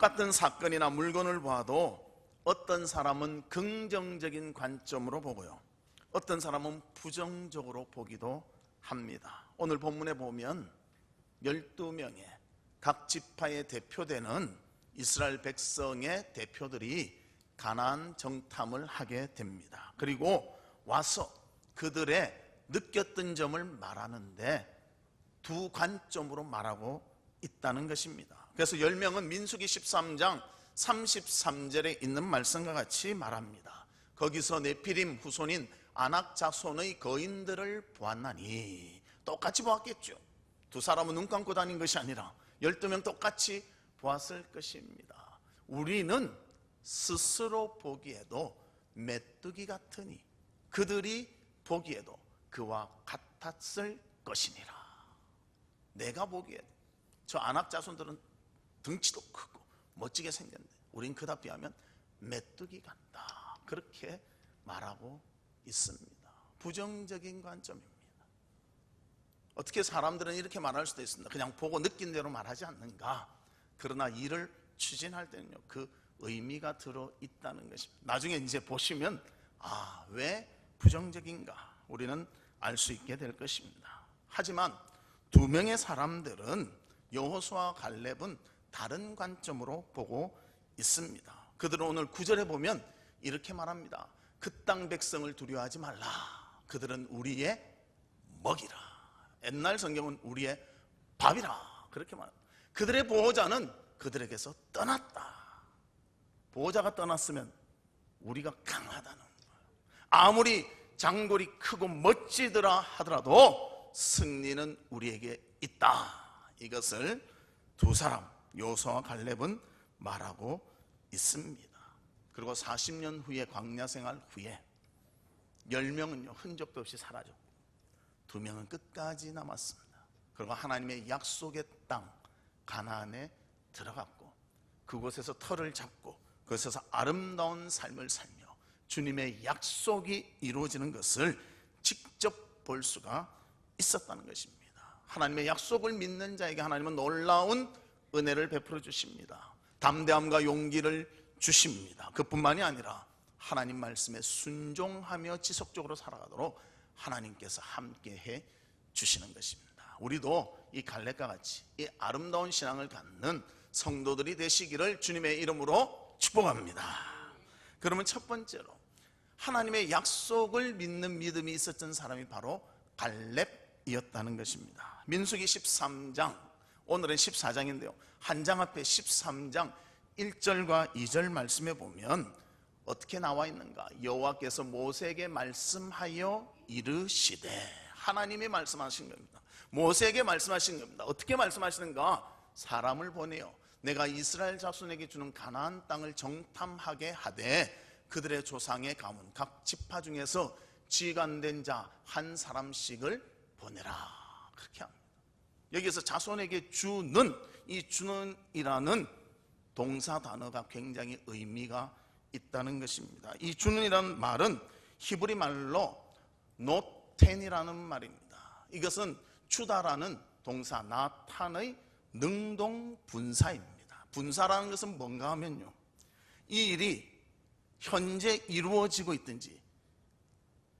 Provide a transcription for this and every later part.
똑같은 사건이나 물건을 봐도 어떤 사람은 긍정적인 관점으로 보고요, 어떤 사람은 부정적으로 보기도 합니다. 오늘 본문에 보면 12명의 각 지파에 대표되는 이스라엘 백성의 대표들이 가나안 정탐을 하게 됩니다. 그리고 와서 그들의 느꼈던 점을 말하는데 두 관점으로 말하고 있다는 것입니다. 그래서 10명은 민수기 13장 33절에 있는 말씀과 같이 말합니다. 거기서 네피림 후손인 아낙 자손의 거인들을 보았나니, 똑같이 보았겠죠. 두 사람은 눈 감고 다닌 것이 아니라 12명 똑같이 보았을 것입니다. 우리는 스스로 보기에도 메뚜기 같으니 그들이 보기에도 그와 같았을 것이니라. 내가 보기에도 저 아낙 자손들은 덩치도 크고 멋지게 생겼는데 우린 그다 비하면 메뚜기 같다, 그렇게 말하고 있습니다. 부정적인 관점입니다. 어떻게 사람들은 이렇게 말할 수도 있습니다. 그냥 보고 느낀 대로 말하지 않는가. 그러나 일을 추진할 때는요, 그 의미가 들어있다는 것입니다. 나중에 이제 보시면 왜 부정적인가 우리는 알 수 있게 될 것입니다. 하지만 두 명의 사람들은 여호수아와 갈렙은 다른 관점으로 보고 있습니다. 그들은 오늘 9절에 보면 이렇게 말합니다. 그 땅 백성을 두려워하지 말라. 그들은 우리의 먹이라. 옛날 성경은 우리의 밥이라, 그렇게 말합니다. 그들의 보호자는 그들에게서 떠났다. 보호자가 떠났으면 우리가 강하다는 거예요. 아무리 장골이 크고 멋지더라 하더라도 승리는 우리에게 있다. 이것을 두 사람 여호수아와 갈렙은 말하고 있습니다. 그리고 40년 후에 광야 생활 후에 10명은요 흔적도 없이 사라졌고 2명은 끝까지 남았습니다. 그리고 하나님의 약속의 땅 가나안에 들어갔고 그곳에서 터를 잡고 그곳에서 아름다운 삶을 살며 주님의 약속이 이루어지는 것을 직접 볼 수가 있었다는 것입니다. 하나님의 약속을 믿는 자에게 하나님은 놀라운 은혜를 베풀어 주십니다. 담대함과 용기를 주십니다. 그뿐만이 아니라 하나님 말씀에 순종하며 지속적으로 살아가도록 하나님께서 함께해 주시는 것입니다. 우리도 이 갈렙과 같이 이 아름다운 신앙을 갖는 성도들이 되시기를 주님의 이름으로 축복합니다. 그러면 첫 번째로 하나님의 약속을 믿는 믿음이 있었던 사람이 바로 갈렙이었다는 것입니다. 민수기 13장, 오늘은 14장인데요 한 장 앞에 13장 1절과 2절 말씀에 보면 어떻게 나와 있는가? 여호와께서 모세에게 말씀하여 이르시되, 하나님이 말씀하신 겁니다. 모세에게 말씀하신 겁니다. 어떻게 말씀하시는가? 사람을 보내요 내가 이스라엘 자손에게 주는 가나안 땅을 정탐하게 하되 그들의 조상의 가문 각 지파 중에서 지간된 자 한 사람씩을 보내라, 그렇게 합니다. 여기서 자손에게 주는, 이 주는이라는 동사 단어가 굉장히 의미가 있다는 것입니다. 이 주는이라는 말은 히브리 말로 노텐이라는 말입니다. 이것은 주다라는 동사 나탄의 능동 분사입니다. 분사라는 것은 뭔가 하면요, 이 일이 현재 이루어지고 있든지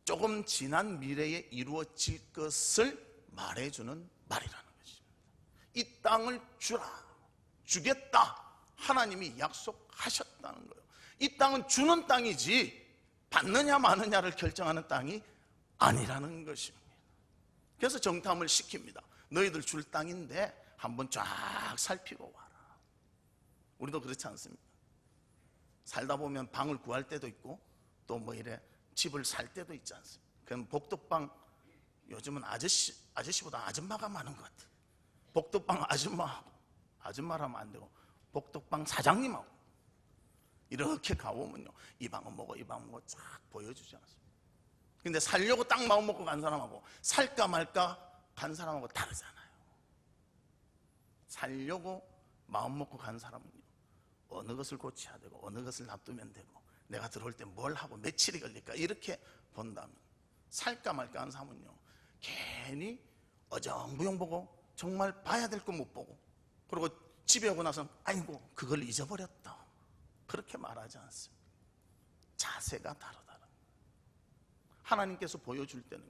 조금 지난 미래에 이루어질 것을 말해주는 말이라는 것입니다. 이 땅을 주라, 주겠다, 하나님이 약속하셨다는 거예요. 이 땅은 주는 땅이지 받느냐 마느냐를 결정하는 땅이 아니라는 것입니다. 그래서 정탐을 시킵니다. 너희들 줄 땅인데 한번 쫙 살피고 와라. 우리도 그렇지 않습니까? 살다 보면 방을 구할 때도 있고 또 뭐 이래 집을 살 때도 있지 않습니까? 그럼 복덕방, 요즘은 아저씨보다 아줌마가 많은 것 같아요. 복덕방 아줌마하고, 아줌마라면 안 되고 복덕방 사장님하고 이렇게 가보면요, 이 방은 뭐고 이 방은 뭐고 쫙 보여주지 않습니까? 근데 살려고 딱 마음 먹고 간 사람하고 살까 말까 간 사람하고 다르잖아요. 살려고 마음 먹고 간 사람은요, 어느 것을 고쳐야 되고 어느 것을 놔두면 되고 내가 들어올 때 뭘 하고 며칠이 걸릴까 이렇게 본다면, 살까 말까 하는 사람은요 괜히 어정부영 보고 정말 봐야 될 거 못 보고, 그리고 집에 오고 나서 아이고 그걸 잊어버렸다, 그렇게 말하지 않습니다. 자세가 다르다. 하나님께서 보여줄 때는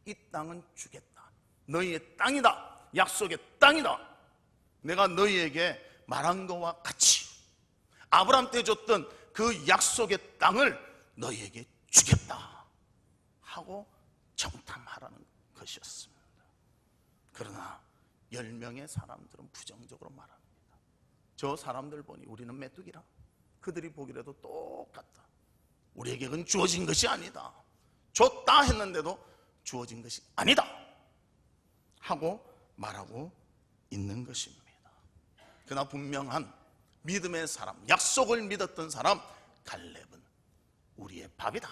이 땅은 주겠다, 너희의 땅이다, 약속의 땅이다, 내가 너희에게 말한 것과 같이 아브라함 때 줬던 그 약속의 땅을 너희에게 주겠다 하고 정탐하라는 것이었습니다. 그러나 10명의 사람들은 부정적으로 말합니다. 저 사람들 보니 우리는 메뚜기라, 그들이 보기라도 똑같다, 우리에게 그건 주어진 것이 아니다, 줬다 했는데도 주어진 것이 아니다 하고 말하고 있는 것입니다. 그러나 분명한 믿음의 사람, 약속을 믿었던 사람 갈렙은 우리의 밥이다,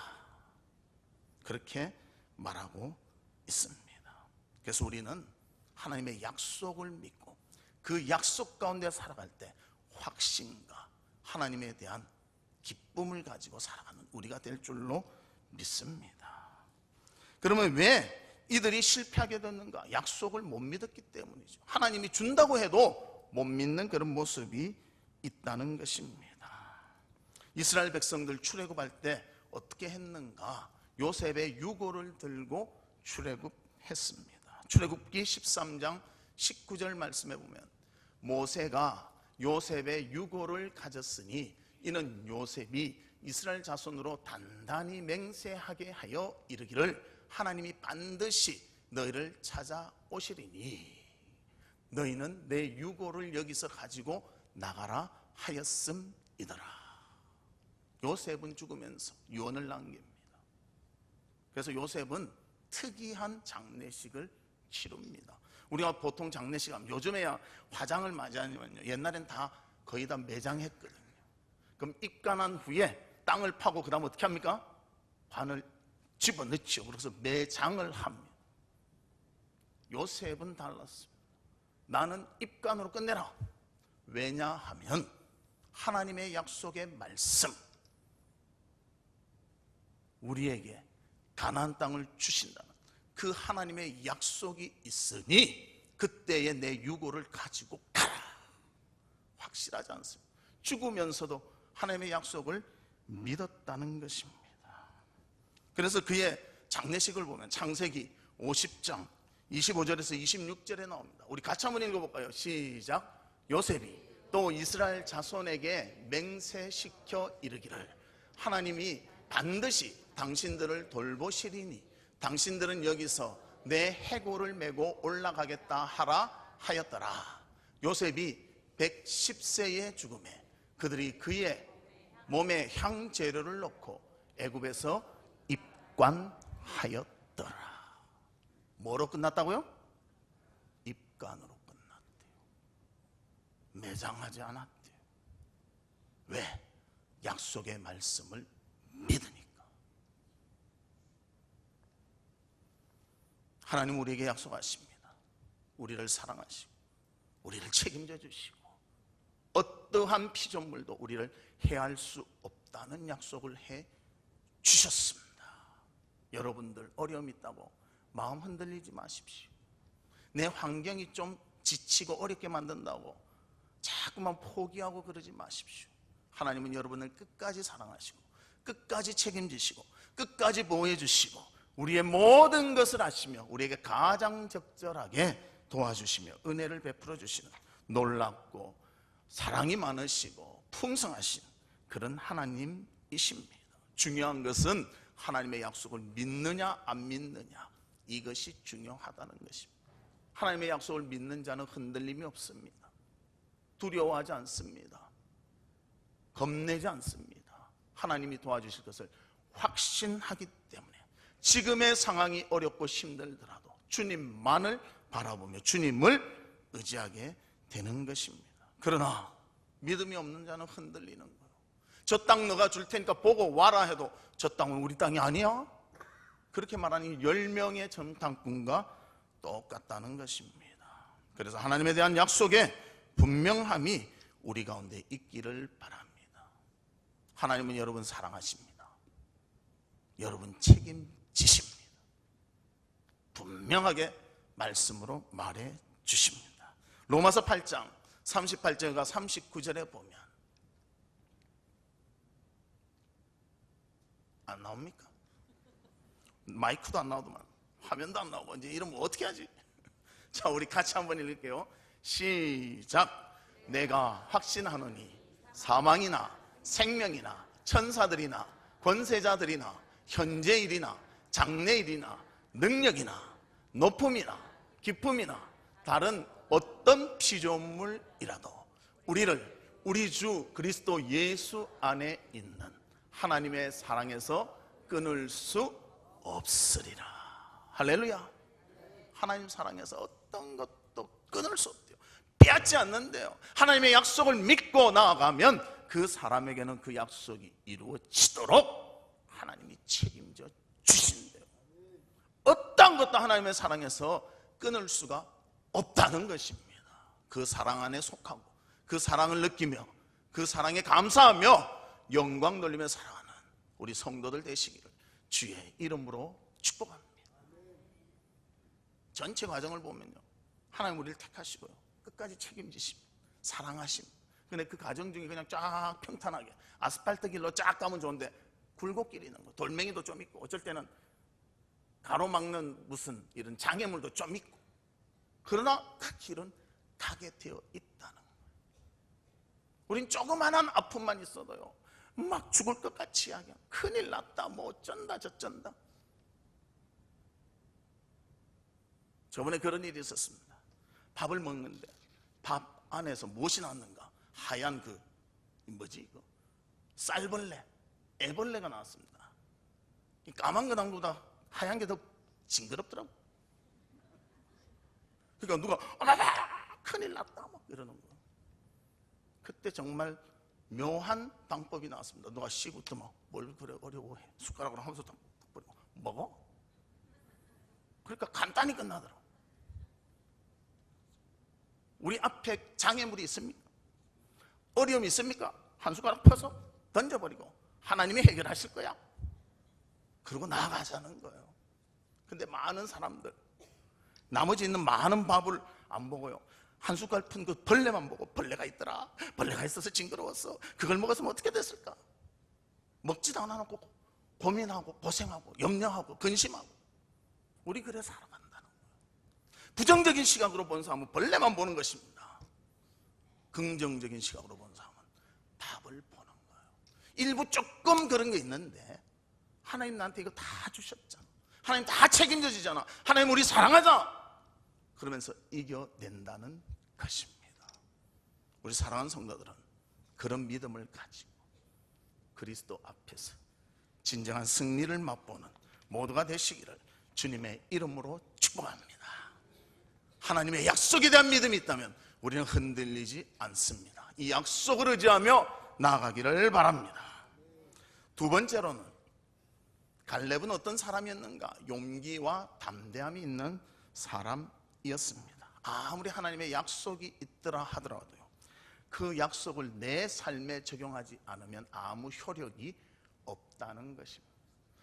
그렇게 말하고 있습니다. 그래서 우리는 하나님의 약속을 믿고 그 약속 가운데 살아갈 때 확신과 하나님에 대한 기쁨을 가지고 살아가는 우리가 될 줄로 믿습니다. 그러면 왜 이들이 실패하게 됐는가? 약속을 못 믿었기 때문이죠. 하나님이 준다고 해도 못 믿는 그런 모습이 있다는 것입니다. 이스라엘 백성들 출애굽할 때 어떻게 했는가? 요셉의 유고를 들고 출애굽했습니다. 출애굽기 13장 19절 말씀에 보면 모세가 요셉의 유고를 가졌으니 이는 요셉이 이스라엘 자손으로 단단히 맹세하게 하여 이르기를 하나님이 반드시 너희를 찾아오시리니 너희는 내 유고를 여기서 가지고 나가라 하였음이더라. 요셉은 죽으면서 유언을 남깁니다. 그래서 요셉은 특이한 장례식을 치릅니다. 우리가 보통 장례식 하면 요즘에야 화장을 맞이하면요, 옛날엔 다 거의 다 매장했거든요. 그럼 입간한 후에 땅을 파고 그 다음 어떻게 합니까? 관을 집어넣죠. 그래서 매장을 합니다. 요셉은 달랐습니다. 나는 입간으로 끝내라. 왜냐하면 하나님의 약속의 말씀, 우리에게 가나안 땅을 주신다는 그 하나님의 약속이 있으니 그때에 내 유고를 가지고 가라. 확실하지 않습니다. 죽으면서도 하나님의 약속을 믿었다는 것입니다. 그래서 그의 장례식을 보면 창세기 50장 25절에서 26절에 나옵니다. 우리 같이 한번 읽어볼까요? 시작. 요셉이 또 이스라엘 자손에게 맹세시켜 이르기를 하나님이 반드시 당신들을 돌보시리니 당신들은 여기서 내 해골을 메고 올라가겠다 하라 하였더라. 요셉이 110세의 죽음에 그들이 그의 몸에 향재료를 넣고 애굽에서 입관하였더라. 뭐로 끝났다고요? 입관으로 끝났대요. 매장하지 않았대요. 왜? 약속의 말씀을 믿으니까. 하나님 우리에게 약속하십니다. 우리를 사랑하시고 우리를 책임져 주시고 어떠한 피조물도 우리를 해할 수 없다는 약속을 해 주셨습니다. 여러분들 어려움 있다고 마음 흔들리지 마십시오. 내 환경이 좀 지치고 어렵게 만든다고 자꾸만 포기하고 그러지 마십시오. 하나님은 여러분을 끝까지 사랑하시고 끝까지 책임지시고 끝까지 보호해 주시고 우리의 모든 것을 아시며 우리에게 가장 적절하게 도와주시며 은혜를 베풀어 주시는 놀랍고 사랑이 많으시고 풍성하신 그런 하나님이십니다. 중요한 것은 하나님의 약속을 믿느냐 안 믿느냐, 이것이 중요하다는 것입니다. 하나님의 약속을 믿는 자는 흔들림이 없습니다. 두려워하지 않습니다. 겁내지 않습니다. 하나님이 도와주실 것을 확신하기 때문에 지금의 상황이 어렵고 힘들더라도 주님만을 바라보며 주님을 의지하게 되는 것입니다. 그러나 믿음이 없는 자는 흔들리는 거예요. 저 땅 너가 줄 테니까 보고 와라 해도 저 땅은 우리 땅이 아니야? 그렇게 말하니 10명의 정탐꾼과 똑같다는 것입니다. 그래서 하나님에 대한 약속의 분명함이 우리 가운데 있기를 바랍니다. 하나님은 여러분 사랑하십니다. 여러분 책임지십니다. 분명하게 말씀으로 말해 주십니다. 로마서 8장 38절과 39절에 보면 안 나옵니까? 마이크도 안 나오더만 화면도 안 나오고 이제 이러면 어떻게 하지? 자, 우리 같이 한번 읽을게요. 시작. 내가 확신하노니 사망이나 생명이나 천사들이나 권세자들이나 현재일이나 장래일이나 능력이나 높음이나 깊음이나 다른 어떤 피조물이라도 우리를 우리 주 그리스도 예수 안에 있는 하나님의 사랑에서 끊을 수 없으리라. 할렐루야. 하나님 사랑에서 어떤 것도 끊을 수 없대요. 빼앗지 않는데요. 하나님의 약속을 믿고 나아가면 그 사람에게는 그 약속이 이루어지도록 하나님이 책임져 주신대요. 어떤 것도 하나님의 사랑에서 끊을 수가 없다는 것입니다. 그 사랑 안에 속하고 그 사랑을 느끼며 그 사랑에 감사하며 영광 돌리며 살아가는 우리 성도들 되시기를 주의 이름으로 축복합니다. 전체 과정을 보면요, 하나님 우리를 택하시고요 끝까지 책임지십니다. 사랑하십니다. 근데 그 과정 중에 그냥 쫙 평탄하게 아스팔트 길로 쫙 가면 좋은데 굴곡길이 있는 거, 돌멩이도 좀 있고 어쩔 때는 가로막는 무슨 이런 장애물도 좀 있고, 그러나 그 길은 가게 되어 있다는 거예요. 우린 조그만한 아픔만 있어도요 막 죽을 것 같이 하게, 큰일 났다 뭐 어쩐다 저쩐다. 저번에 그런 일이 있었습니다. 밥을 먹는데 밥 안에서 무엇이 나왔는가? 하얀 그 뭐지 이거 쌀벌레, 애벌레가 나왔습니다. 이 까만 거당보다 하얀 게 더 징그럽더라고. 그러니까 누가 어라라 큰일 났다 막 이러는 거. 그때 정말 묘한 방법이 나왔습니다. 누가 씨부터 막 뭘 그래 어려워해, 숟가락으로 하면서 뿌리고 먹어. 그러니까 간단히 끝나더라고. 우리 앞에 장애물이 있습니까? 어려움이 있습니까? 한 숟가락 펴서 던져버리고 하나님이 해결하실 거야. 그러고 나아가자는 거예요. 근데 많은 사람들 나머지 있는 많은 밥을 안 보고요 한 숟갈 푼 그 벌레만 보고, 벌레가 있더라, 벌레가 있어서 징그러웠어, 그걸 먹었으면 어떻게 됐을까? 먹지도 않아놓고 고민하고 고생하고 염려하고 근심하고, 우리 그래 살아간다는 거예요. 부정적인 시각으로 본 사람은 벌레만 보는 것입니다. 긍정적인 시각으로 본 사람은 답을 보는 거예요. 일부 조금 그런 게 있는데 하나님 나한테 이거 다 주셨잖아, 하나님 다 책임져 주잖아, 하나님 우리 사랑하자 그러면서 이겨낸다는 것입니다. 우리 사랑하는 성도들은 그런 믿음을 가지고 그리스도 앞에서 진정한 승리를 맛보는 모두가 되시기를 주님의 이름으로 축복합니다. 하나님의 약속에 대한 믿음이 있다면 우리는 흔들리지 않습니다. 이 약속을 의지하며 나아가기를 바랍니다. 두 번째로는 갈렙은 어떤 사람이었는가? 용기와 담대함이 있는 사람이었습니다. 아무리 하나님의 약속이 있더라 하더라도요 그 약속을 내 삶에 적용하지 않으면 아무 효력이 없다는 것입니다.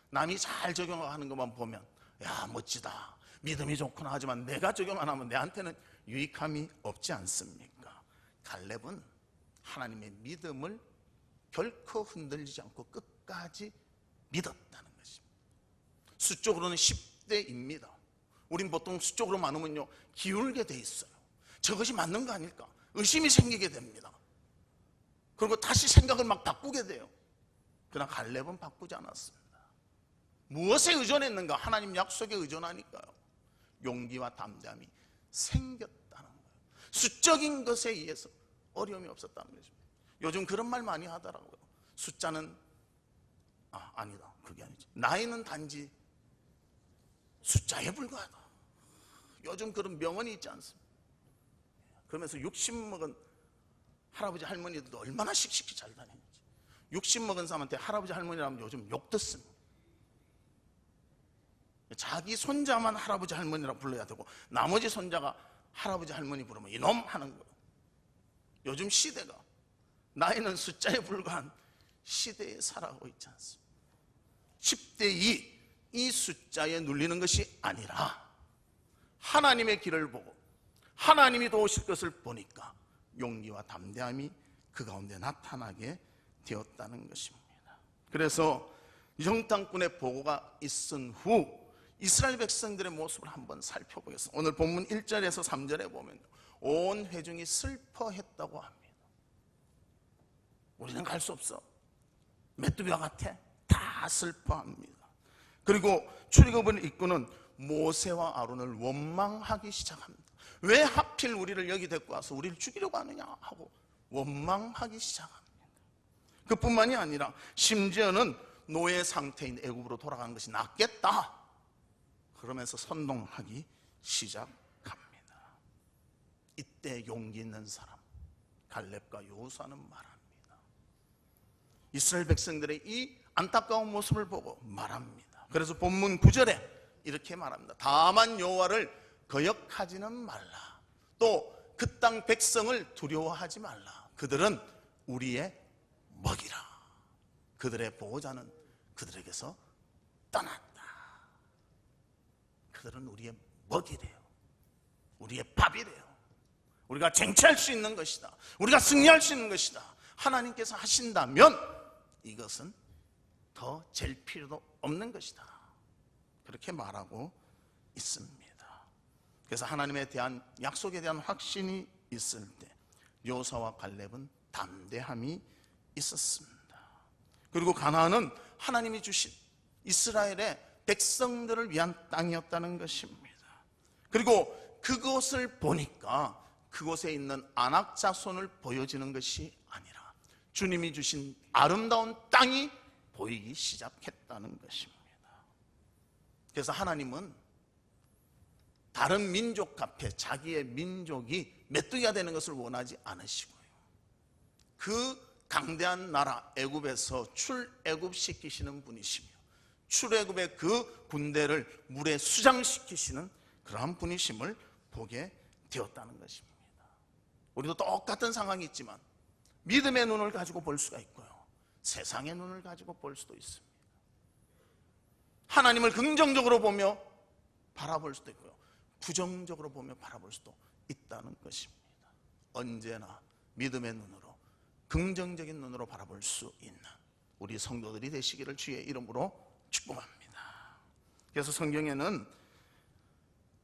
남이 잘 적용하는 것만 보면 야 멋지다, 믿음이 좋구나 하지만 내가 적용 안 하면 내한테는 유익함이 없지 않습니까? 갈렙은 하나님의 믿음을 결코 흔들리지 않고 끝까지 믿었다는 것입니다. 수적으로는 10대입니다. 우린 보통 수적으로 많으면요 기울게 돼 있어요. 저것이 맞는 거 아닐까? 의심이 생기게 됩니다. 그리고 다시 생각을 막 바꾸게 돼요. 그러나 갈렙은 바꾸지 않았습니다. 무엇에 의존했는가? 하나님 약속에 의존하니까요 용기와 담대함이 생겼다는 거예요. 수적인 것에 의해서 어려움이 없었다는 거죠. 요즘 그런 말 많이 하더라고요. 숫자는 아니다, 그게 아니지, 나이는 단지 숫자에 불과하다. 요즘 그런 명언이 있지 않습니까? 그러면서 60 먹은 할아버지 할머니들도 얼마나 씩씩히 잘 다니는지. 60 먹은 사람한테 할아버지 할머니라면 요즘 욕 듣습니다. 자기 손자만 할아버지 할머니라고 불러야 되고 나머지 손자가 할아버지 할머니 부르면 이놈 하는 거예요. 요즘 시대가 나이는 숫자에 불과한 시대에 살아가고 있지 않습니까? 10대 2 이 숫자에 눌리는 것이 아니라 하나님의 길을 보고 하나님이 도우실 것을 보니까 용기와 담대함이 그 가운데 나타나게 되었다는 것입니다. 그래서 정탐꾼의 보고가 있은 후 이스라엘 백성들의 모습을 한번 살펴보겠습니다. 오늘 본문 1절에서 3절에 보면 온 회중이 슬퍼했다고 합니다. 우리는 갈 수 없어. 메뚜기와 같아. 다 슬퍼합니다. 그리고 출애굽을 이끄는 모세와 아론을 원망하기 시작합니다. 왜 하필 우리를 여기 데리고 와서 우리를 죽이려고 하느냐 하고 원망하기 시작합니다. 그뿐만이 아니라 심지어는 노예 상태인 애굽으로 돌아가는 것이 낫겠다 그러면서 선동하기 시작합니다. 이때 용기 있는 사람 갈렙과 여호수아는 말합니다. 이스라엘 백성들의 이 안타까운 모습을 보고 말합니다. 그래서 본문 9절에 이렇게 말합니다. 다만 여호와를 거역하지는 말라. 또 그 땅 백성을 두려워하지 말라. 그들은 우리의 먹이라. 그들의 보호자는 그들에게서 떠났다. 그들은 우리의 먹이래요. 우리의 밥이래요. 우리가 쟁취할 수 있는 것이다. 우리가 승리할 수 있는 것이다. 하나님께서 하신다면 이것은 더 잴 필요도 없는 것이다. 그렇게 말하고 있습니다. 그래서 하나님에 대한 약속에 대한 확신이 있을 때 여호수아와 갈렙은 담대함이 있었습니다. 그리고 가나안은 하나님이 주신 이스라엘의 백성들을 위한 땅이었다는 것입니다. 그리고 그것을 보니까 그곳에 있는 안악 자손을 보여지는 것이 아니라 주님이 주신 아름다운 땅이 보이기 시작했다는 것입니다. 그래서 하나님은 다른 민족 앞에 자기의 민족이 메뚜기가 되는 것을 원하지 않으시고요, 그 강대한 나라 애굽에서 출애굽시키시는 분이시며 출애굽의 그 군대를 물에 수장시키시는 그러한 분이심을 보게 되었다는 것입니다. 우리도 똑같은 상황이 있지만 믿음의 눈을 가지고 볼 수가 있고요, 세상의 눈을 가지고 볼 수도 있습니다. 하나님을 긍정적으로 보며 바라볼 수도 있고요, 부정적으로 보며 바라볼 수도 있다는 것입니다. 언제나 믿음의 눈으로, 긍정적인 눈으로 바라볼 수 있는 우리 성도들이 되시기를 주의 이름으로 축복합니다. 그래서 성경에는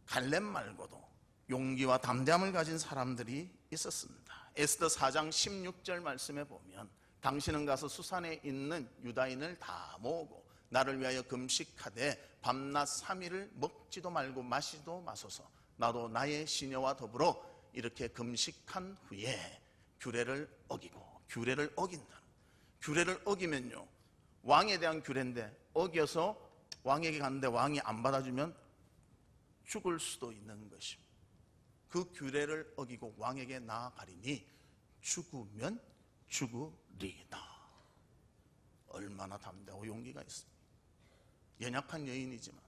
갈렙 말고도 용기와 담대함을 가진 사람들이 있었습니다. 에스더 4장 16절 말씀에 보면 당신은 가서 수산에 있는 유다인을 다 모으고 나를 위하여 금식하되 밤낮 3일을 먹지도 말고 마시지도 마소서. 나도 나의 시녀와 더불어 이렇게 금식한 후에 규례를 어기고, 규례를 어긴다. 규례를 어기면요, 왕에 대한 규례인데 어겨서 왕에게 갔는데 왕이 안 받아주면 죽을 수도 있는 것입니다. 그 규례를 어기고 왕에게 나아가리니 죽으면 죽으리이다. 얼마나 담대하고 용기가 있습니까? 연약한 여인이지만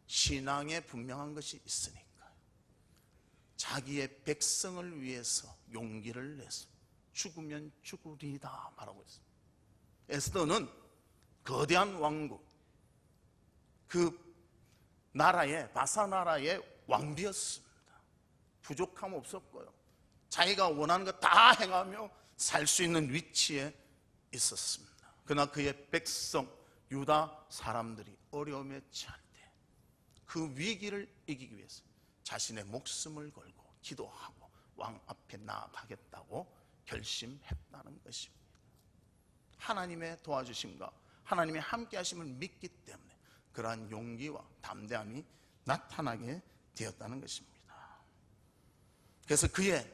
신앙에 분명한 것이 있으니까 자기의 백성을 위해서 용기를 내서 죽으면 죽으리이다 말하고 있습니다. 에스더는 거대한 왕국, 그 나라의 바사 나라의 왕비였습니다. 부족함 없었고요, 자기가 원하는 것 다 행하며 살 수 있는 위치에 있었습니다. 그러나 그의 백성 유다 사람들이 어려움에 처할 때 그 위기를 이기기 위해서 자신의 목숨을 걸고 기도하고 왕 앞에 나아가겠다고 결심했다는 것입니다. 하나님의 도와주심과 하나님의 함께 하심을 믿기 때문에 그러한 용기와 담대함이 나타나게 되었다는 것입니다. 그래서 그의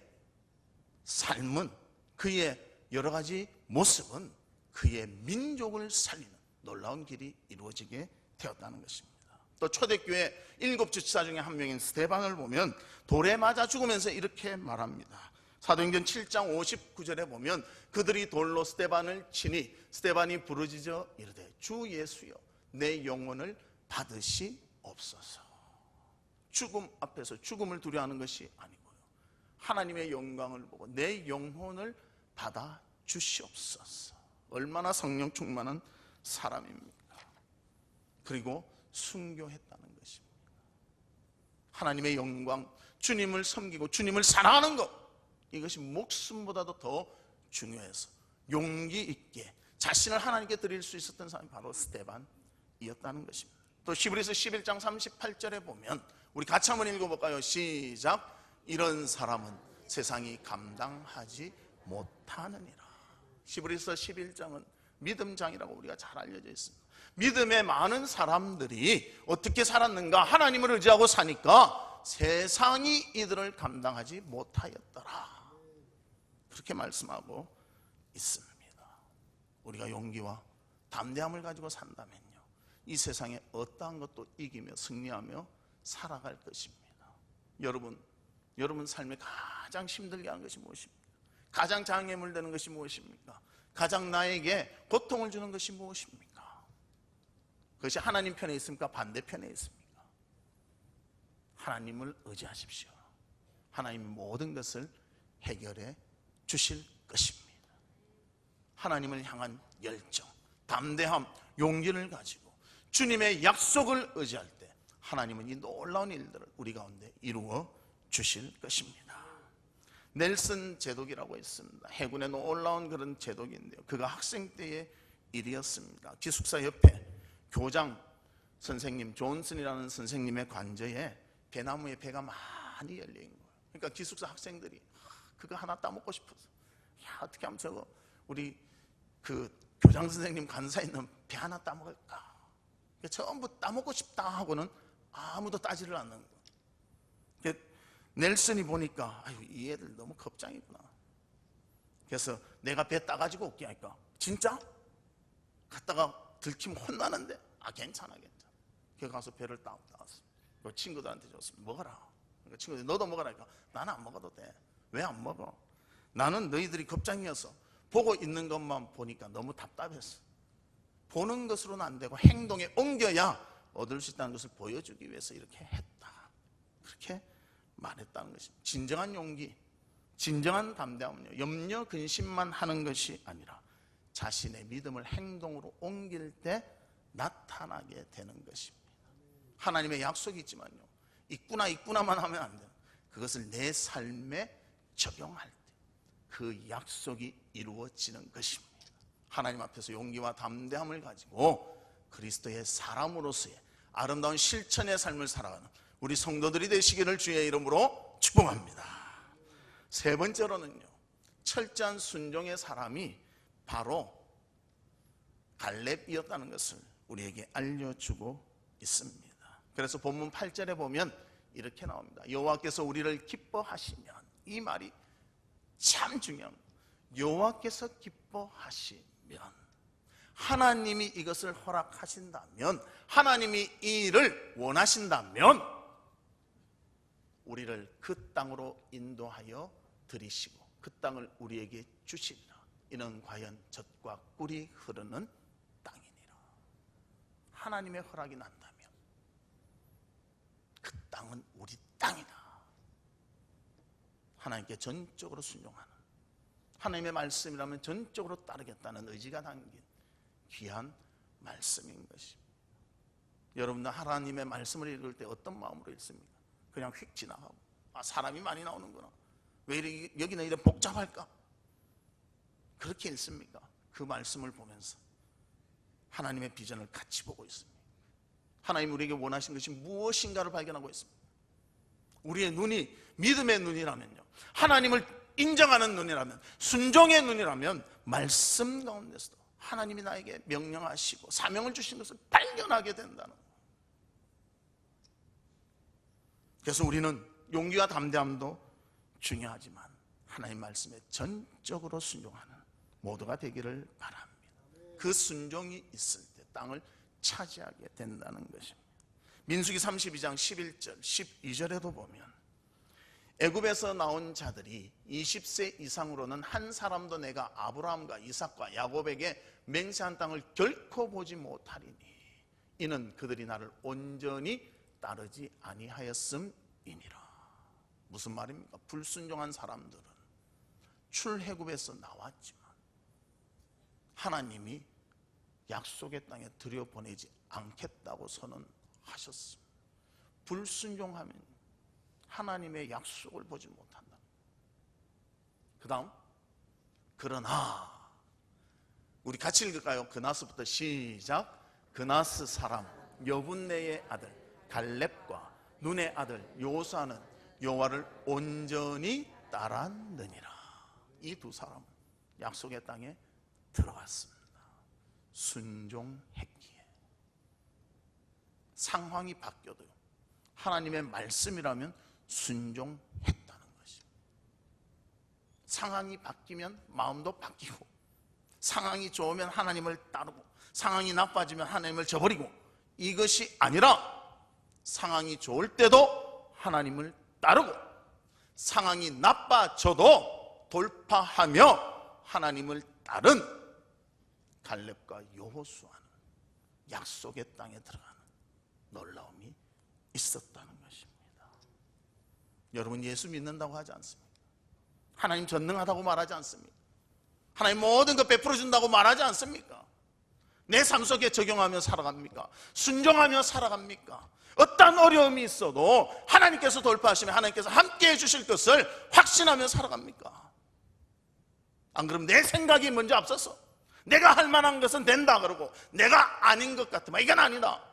삶은, 그의 여러 가지 모습은 그의 민족을 살리는 놀라운 길이 이루어지게 되었다는 것입니다. 또 초대교회 7주치사 중에 한 명인 스데반을 보면 돌에 맞아 죽으면서 이렇게 말합니다. 사도행전 7장 59절에 보면 그들이 돌로 스데반을 치니 스데반이 부르짖어 이르되 주 예수여 내 영혼을 받으시옵소서. 죽음 앞에서 죽음을 두려워하는 것이 아니고요, 하나님의 영광을 보고 내 영혼을 받아 주시옵소서. 얼마나 성령 충만한 사람입니까? 그리고 순교했다는 것입니다. 하나님의 영광, 주님을 섬기고 주님을 사랑하는 것, 이것이 목숨보다도 더 중요해서 용기 있게 자신을 하나님께 드릴 수 있었던 사람이 바로 스데반이었다는 것입니다. 또 히브리서 11장 38절에 보면 우리 같이 한번 읽어볼까요? 시작. 이런 사람은 세상이 감당하지 못하느니라. 히브리서 11장은 믿음장이라고 우리가 잘 알려져 있습니다. 믿음의 많은 사람들이 어떻게 살았는가? 하나님을 의지하고 사니까 세상이 이들을 감당하지 못하였더라. 그렇게 말씀하고 있습니다. 우리가 용기와 담대함을 가지고 산다면요, 이 세상에 어떠한 것도 이기며 승리하며 살아갈 것입니다. 여러분 삶에 가장 힘들게 하는 것이 무엇입니까? 가장 장애물 되는 것이 무엇입니까? 가장 나에게 고통을 주는 것이 무엇입니까? 그것이 하나님 편에 있습니까? 반대편에 있습니까? 하나님을 의지하십시오. 하나님이 모든 것을 해결해 주실 것입니다. 하나님을 향한 열정, 담대함, 용기를 가지고 주님의 약속을 의지할 때 하나님은 이 놀라운 일들을 우리 가운데 이루어 주실 것입니다. 넬슨 제독이라고 있습니다. 해군의 놀라운 그런 제독인데요, 그가 학생 때의 일이었습니다. 기숙사 옆에 교장 선생님 존슨이라는 선생님의 관저에 배나무에 배가 많이 열려있는 거예요. 그러니까 기숙사 학생들이 그거 하나 따먹고 싶어서, 야, 어떻게 하면 저거 우리 그 교장 선생님 관사에 있는 배 하나 따먹을까? 전부 따먹고 싶다 하고는 아무도 따지를 않는 거예요. 넬슨이 보니까 아유, 이 애들 너무 겁장이구나. 그래서 내가 배 따가지고 올게 하니까, 진짜? 갔다가 들키면 혼나는데, 아 괜찮아. 그래서 가서 배를 따왔어. 그 친구들한테 줬으면 먹어라. 그러니까 친구들이 너도 먹어라. 그러니까 나는 안 먹어도 돼. 왜 안 먹어? 나는 너희들이 겁장이어서 보고 있는 것만 보니까 너무 답답했어. 보는 것으로는 안 되고 행동에 옮겨야 얻을 수 있다는 것을 보여주기 위해서 이렇게 했다. 그렇게 말했다는 것입니다. 진정한 용기, 진정한 담대함은요, 염려 근심만 하는 것이 아니라 자신의 믿음을 행동으로 옮길 때 나타나게 되는 것입니다. 하나님의 약속이 있지만요, 있구나만 하면 안 돼요. 그것을 내 삶에 적용할 때 그 약속이 이루어지는 것입니다. 하나님 앞에서 용기와 담대함을 가지고 그리스도의 사람으로서의 아름다운 실천의 삶을 살아가는 우리 성도들이 되시기를 주의 이름으로 축복합니다. 세 번째로는요, 철저한 순종의 사람이 바로 갈렙이었다는 것을 우리에게 알려주고 있습니다. 그래서 본문 8절에 보면 이렇게 나옵니다. 여호와께서 우리를 기뻐하시면, 이 말이 참 중요한 거예요. 여호와께서 기뻐하시면, 하나님이 이것을 허락하신다면, 하나님이 이 일을 원하신다면 우리를 그 땅으로 인도하여 들이시고 그 땅을 우리에게 주시리라. 이는 과연 젖과 꿀이 흐르는 땅이니라. 하나님의 허락이 난다면 그 땅은 우리 땅이다. 하나님께 전적으로 순종하는, 하나님의 말씀이라면 전적으로 따르겠다는 의지가 담긴 귀한 말씀인 것입니다. 여러분들 하나님의 말씀을 읽을 때 어떤 마음으로 읽습니까? 그냥 휙 지나가고, 아, 사람이 많이 나오는구나, 왜 이렇게 여기는 이렇게 복잡할까? 그렇게 읽습니까? 그 말씀을 보면서 하나님의 비전을 같이 보고 있습니다. 하나님 우리에게 원하신 것이 무엇인가를 발견하고 있습니다. 우리의 눈이 믿음의 눈이라면요, 하나님을 인정하는 눈이라면, 순종의 눈이라면 말씀 가운데서도 하나님이 나에게 명령하시고 사명을 주신 것을 발견하게 된다는 거예요. 그래서 우리는 용기와 담대함도 중요하지만 하나님 말씀에 전적으로 순종하는 모두가 되기를 바랍니다. 그 순종이 있을 때 땅을 차지하게 된다는 것입니다. 민수기 32장 11절 12절에도 보면 애굽에서 나온 자들이 20세 이상으로는 한 사람도 내가 아브라함과 이삭과 야곱에게 맹세한 땅을 결코 보지 못하리니 이는 그들이 나를 온전히 따르지 아니하였음이니라. 무슨 말입니까? 불순종한 사람들은 출애굽에서 나왔지만 하나님이 약속의 땅에 들여보내지 않겠다고 선언하셨습니다. 불순종하면 하나님의 약속을 보지 못한다. 그 다음 그러나, 우리 같이 읽을까요? 그나스부터 시작. 그나스 사람 여분네의 아들 갈렙과 눈의 아들 요수아는 여호와를 온전히 따랐느니라. 이 두 사람은 약속의 땅에 들어갔습니다. 순종했기에. 상황이 바뀌어도요, 하나님의 말씀이라면 순종했다는 것입니다. 상황이 바뀌면 마음도 바뀌고, 상황이 좋으면 하나님을 따르고, 상황이 나빠지면 하나님을 저버리고, 이것이 아니라 상황이 좋을 때도 하나님을 따르고, 상황이 나빠져도 돌파하며 하나님을 따른 갈렙과 여호수아는 약속의 땅에 들어가는 놀라움이 있었다는 것입니다. 여러분, 예수 믿는다고 하지 않습니까? 하나님 전능하다고 말하지 않습니까? 하나님 모든 것 베풀어 준다고 말하지 않습니까? 내 삶 속에 적용하며 살아갑니까? 순종하며 살아갑니까? 어떤 어려움이 있어도 하나님께서 돌파하시면 하나님께서 함께 해주실 것을 확신하며 살아갑니까? 안 그러면 내 생각이 먼저 앞서서 내가 할 만한 것은 된다 그러고 내가 아닌 것 같으면 이건 아니다,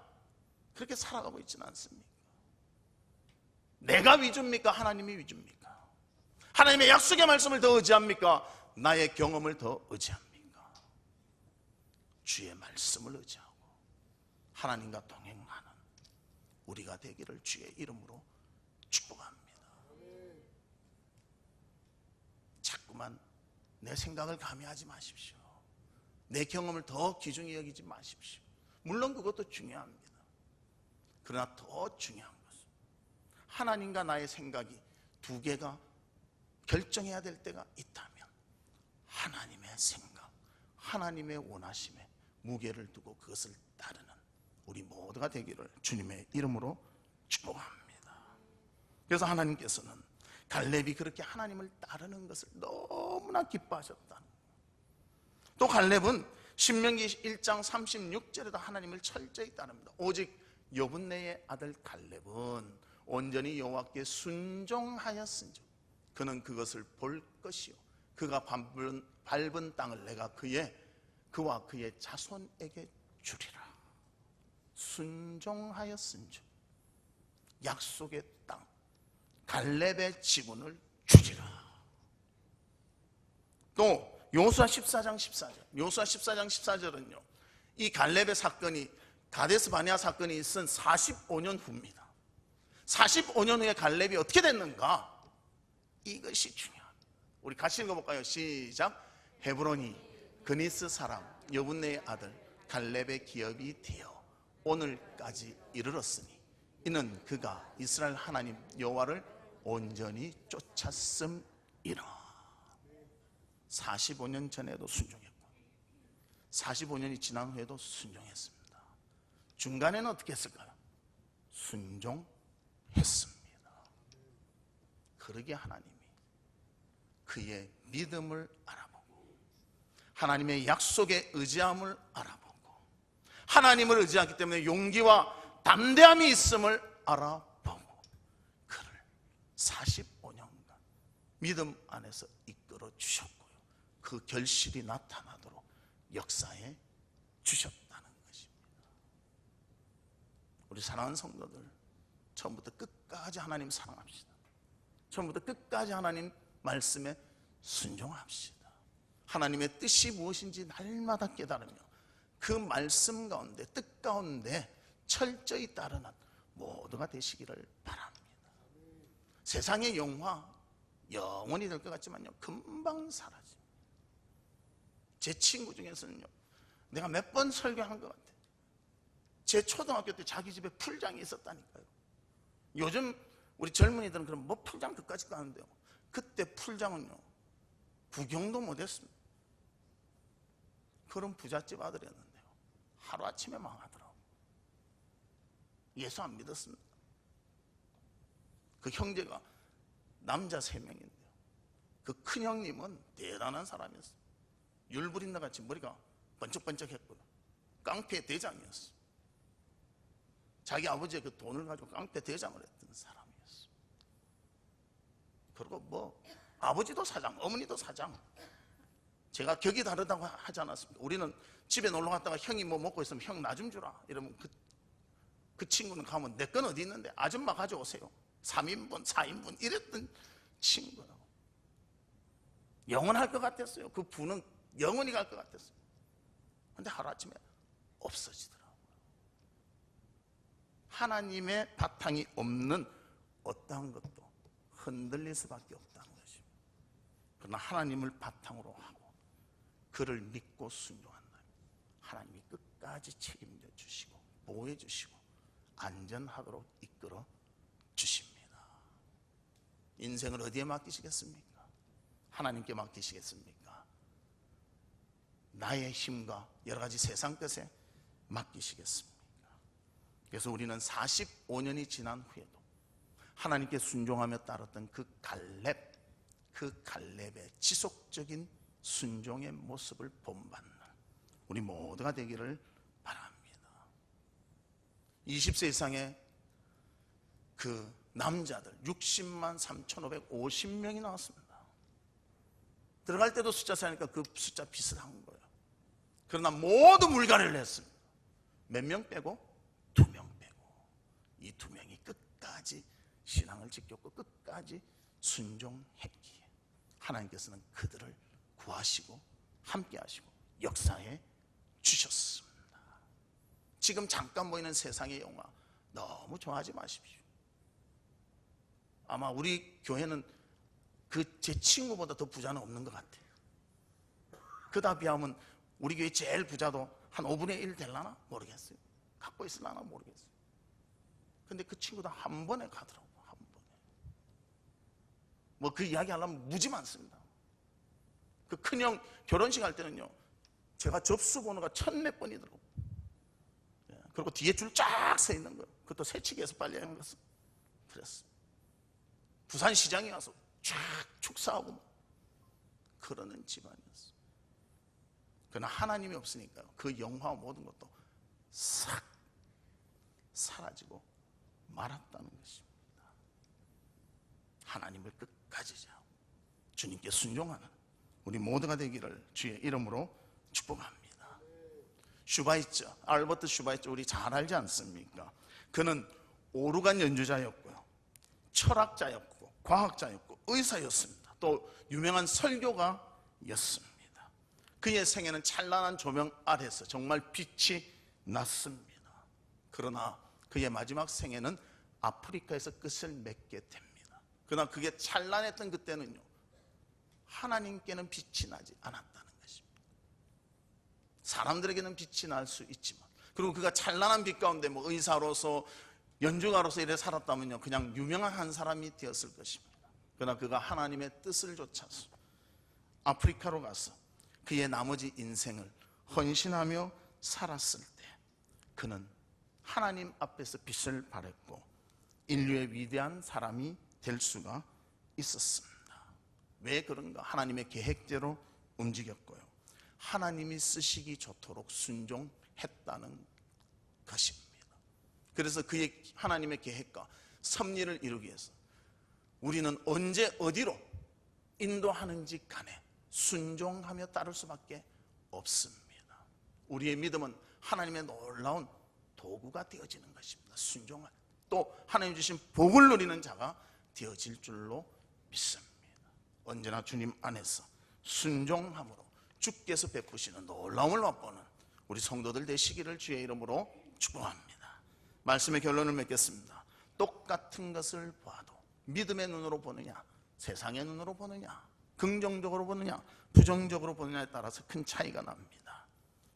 그렇게 살아가고 있지는 않습니까? 내가 위주입니까? 하나님이 위주입니까? 하나님의 약속의 말씀을 더 의지합니까? 나의 경험을 더 의지합니까? 주의 말씀을 의지하고 하나님과 동행하는 우리가 되기를 주의 이름으로 축복합니다. 자꾸만 내 생각을 가미하지 마십시오. 내 경험을 더 귀중히 여기지 마십시오. 물론 그것도 중요합니다. 그러나 더 중요한 것은 하나님과 나의 생각이 두 개가 결정해야 될 때가 있다면 하나님의 생각, 하나님의 원하심에 무게를 두고 그것을 따르는 우리 모두가 되기를 주님의 이름으로 축복합니다. 그래서 하나님께서는 갈렙이 그렇게 하나님을 따르는 것을 너무나 기뻐하셨다는 거예요. 또 갈렙은 신명기 1장 36절에도 하나님을 철저히 따릅니다. 오직 여분네의 아들 갈렙은 온전히 여호와께 순종하였은즉 그는 그것을 볼 것이요 그가 밟은 땅을 내가 그와 그의 자손에게 주리라. 순종하였은즉 약속의 땅 갈렙의 지분을 주리라. 또 여호수아 14장 14절은요, 이 갈렙의 사건이 가데스 바네아 사건이 있은 45년 후입니다. 45년 후에 갈렙이 어떻게 됐는가? 이것이 중요합니다. 우리 같이 읽어볼까요? 시작. 헤브론이 그니스 사람 여분네의 아들 갈렙의 기업이 되어 오늘까지 이르렀으니 이는 그가 이스라엘 하나님 여호와를 온전히 쫓았음이라. 45년 전에도 순종했고 45년이 지난 후에도 순종했습니다. 중간에는 어떻게 했을까요? 순종했습니다. 그러기에 하나님이 그의 믿음을 알아보고 하나님의 약속에 의지함을 알아보고 하나님을 의지하기 때문에 용기와 담대함이 있음을 알아보고 그를 45년간 믿음 안에서 이끌어 주셨고요, 그 결실이 나타나도록 역사해 주셨다는 것입니다. 우리 사랑하는 성도들, 처음부터 끝까지 하나님 사랑합시다. 처음부터 끝까지 하나님 말씀에 순종합시다. 하나님의 뜻이 무엇인지 날마다 깨달으며 그 말씀 가운데, 뜻 가운데 철저히 따르는 모두가 되시기를 바랍니다. 세상의 영화 영원히 될 것 같지만요, 금방 사라집니다. 제 친구 중에서는요, 내가 몇 번 설교한 것 같아요. 제 초등학교 때 자기 집에 풀장이 있었다니까요. 요즘 우리 젊은이들은 그럼 뭐 풀장 그까짓 거 하는데요, 그때 풀장은요 구경도 못했습니다. 그런 부잣집 아들이었는데요, 하루아침에 망하더라고요. 예수 안 믿었습니다. 그 형제가 남자 3명인데요, 그 큰형님은 대단한 사람이었어요. 율부린다 같이 머리가 번쩍번쩍했고요, 깡패 대장이었어요. 자기 아버지의 그 돈을 가지고 깡패 대장을 했던 사람이었어요. 그리고 뭐 아버지도 사장, 어머니도 사장. 제가 격이 다르다고 하지 않았습니까? 우리는 집에 놀러 갔다가 형이 뭐 먹고 있으면 형 나 좀 주라 이러면 그 친구는 가면 내 건 어디 있는데 아줌마 가져오세요. 3인분 4인분 이랬던 친구라고. 영원할 것 같았어요. 그 부는 영원히 갈 것 같았어요. 근데 하루아침에 없어지더라고요. 하나님의 바탕이 없는 어떠한 것도 흔들릴 수밖에 없다는 것입니다. 그러나 하나님을 바탕으로 하고 그를 믿고 순종한다면 하나님이 끝까지 책임져 주시고 보호해 주시고 안전하도록 이끌어 주십니다. 인생을 어디에 맡기시겠습니까? 하나님께 맡기시겠습니까? 나의 힘과 여러 가지 세상 것에 맡기시겠습니까? 그래서 우리는 45년이 지난 후에도 하나님께 순종하며 따랐던 그 갈렙의 지속적인 순종의 모습을 본받는 우리 모두가 되기를 바랍니다. 20세 이상의 그 남자들 60만 3,550명이 나왔습니다. 들어갈 때도 숫자 세니까 그 숫자 비슷한 거예요. 그러나 모두 물갈이를 했습니다. 몇 명 빼고? 2명 빼고. 이 2명이 끝까지 신앙을 지켰고 끝까지 순종했기에 하나님께서는 그들을 구하시고 함께 하시고 역사해 주셨습니다. 지금 잠깐 보이는 세상의 영화 너무 좋아하지 마십시오. 아마 우리 교회는 제 친구보다 더 부자는 없는 것 같아요. 그다 비하면 우리 교회 제일 부자도 한 5분의 1 되려나? 모르겠어요. 갖고 있으려나? 모르겠어요. 근데 그 친구도 한 번에 가더라고요. 한 번에. 뭐 그 이야기 하려면 무지 많습니다. 그 큰형 결혼식 할 때는요, 제가 접수 번호가 1000몇 번이더라고요. 그리고 뒤에 줄 쫙 서 있는 거예요. 그것도 새치기에서 빨리 하는 것은. 그랬어요. 부산시장에 와서 쫙 축사하고 뭐 그러는 집안이었어요. 그러나 하나님이 없으니까요, 그 영화와 모든 것도 싹 사라지고 말았다는 것입니다. 하나님을 끝까지 자고 주님께 순종하는 우리 모두가 되기를 주의 이름으로 축복합니다. 슈바이처, 알버트 슈바이처 우리 잘 알지 않습니까? 그는 오르간 연주자였고요, 철학자였고 과학자였고 의사였습니다. 또 유명한 설교가였습니다. 그의 생애는 찬란한 조명 아래서 정말 빛이 났습니다. 그러나 그의 마지막 생애는 아프리카에서 끝을 맺게 됩니다. 그러나 그게 찬란했던 그때는요, 하나님께는 빛이 나지 않았다는 것입니다. 사람들에게는 빛이 날 수 있지만, 그리고 그가 찬란한 빛 가운데 뭐 의사로서 연주가로서 이래 살았다면요, 그냥 유명한 한 사람이 되었을 것입니다. 그러나 그가 하나님의 뜻을 좇아서 아프리카로 가서 그의 나머지 인생을 헌신하며 살았을 때 그는 하나님 앞에서 빛을 발했고 인류의 위대한 사람이 될 수가 있었습니다. 왜 그런가? 하나님의 계획대로 움직였고요, 하나님이 쓰시기 좋도록 순종했다는 것입니다. 그래서 그의 하나님의 계획과 섭리를 이루기 위해서 우리는 언제 어디로 인도하는지 간에 순종하며 따를 수밖에 없습니다. 우리의 믿음은 하나님의 놀라운 도구가 되어지는 것입니다. 순종할, 또 하나님 주신 복을 누리는 자가 되어질 줄로 믿습니다. 언제나 주님 안에서 순종함으로 주께서 베푸시는 놀라움을 맛보는 우리 성도들 되시기를 주의 이름으로 축복합니다. 말씀의 결론을 맺겠습니다. 똑같은 것을 봐도 믿음의 눈으로 보느냐, 세상의 눈으로 보느냐, 긍정적으로 보느냐, 부정적으로 보느냐에 따라서 큰 차이가 납니다.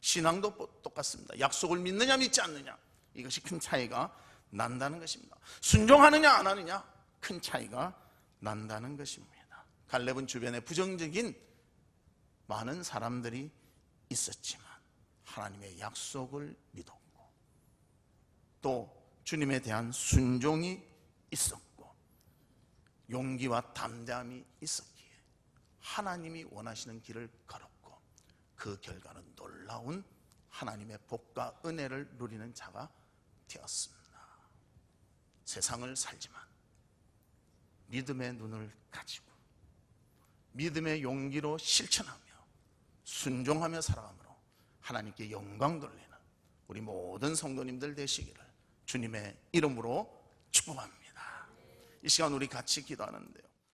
신앙도 똑같습니다. 약속을 믿느냐 믿지 않느냐, 이것이 큰 차이가 난다는 것입니다. 순종하느냐 안 하느냐, 큰 차이가 난다는 것입니다. 갈렙은 주변에 부정적인 많은 사람들이 있었지만 하나님의 약속을 믿었고 또 주님에 대한 순종이 있었고 용기와 담대함이 있었기에 하나님이 원하시는 길을 걸었고 그 결과는 놀라운 하나님의 복과 은혜를 누리는 자가 되었습니다. 세상을 살지만 믿음의 눈을 가지고 믿음의 용기로 실천하며 순종하며 살아감으로 하나님께 영광 돌리는 우리 모든 성도님들 되시기를 주님의 이름으로 축복합니다. 이 시간 우리 같이 기도하는데요,